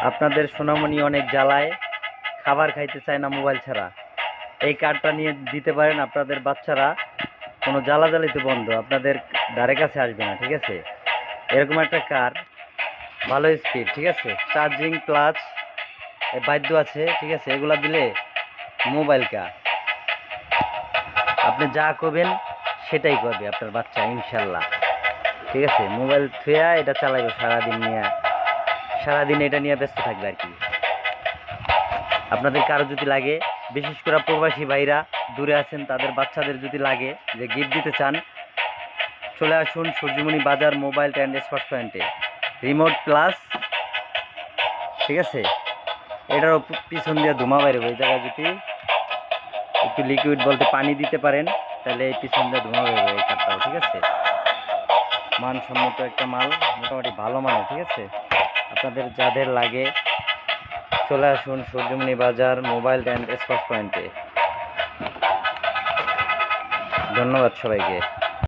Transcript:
আপনাদের সোনামণি অনেক জ্বালায়, খাবার খাইতে চায় না মোবাইল ছাড়া। এই কার্ডটা নিয়ে দিতে পারেন, আপনাদের বাচ্চারা কোনো জ্বালাজালিতে বন্ধ, আপনাদের ধারে কাছে আসবে না। ঠিক আছে, এরকম একটা কার, ভালো স্পিড, ঠিক আছে, চার্জিং প্লাস বাদ্য আছে। ঠিক আছে, এগুলা দিলে মোবাইল কা আপনি যা করবেন সেটাই করবে আপনার বাচ্চা ইনশাল্লাহ। ঠিক আছে, মোবাইল থুয়া এটা চালাইবে সারাদিন নিয়ে, সারাদিন এটা নিয়ে ব্যস্ত থাকবে আর কি। আপনাদের কারো যদি লাগে, বিশেষ করে প্রবাসী ভাইরা দূরে আছেন, তাদের বাচ্চাদের যদি লাগে যে গিফট দিতে চান, চলে আসুন সূর্যমণি বাজার মোবাইল অ্যান্ড স্পোর্টস পয়েন্টে, রিমোট প্লাস। ঠিক আছে, এটারও পিছন দিয়ে ধুমা বাইরে, ওই জায়গায় যদি একটু লিকুইড বলতে পানি দিতে পারেন, তাহলে এই পিছন দিয়ে ধোঁয়া বেরোবে এই কাঠটাও। ঠিক আছে, মানসম্মত একটা মাল, মোটামুটি ভালো মানের। ঠিক আছে, আপনাদের যাদের লাগে চলে আসুন সূর্যমণি বাজার মোবাইল অ্যান্ড স্পোর্টস পয়েন্টে। ধন্যবাদ সবাইকে।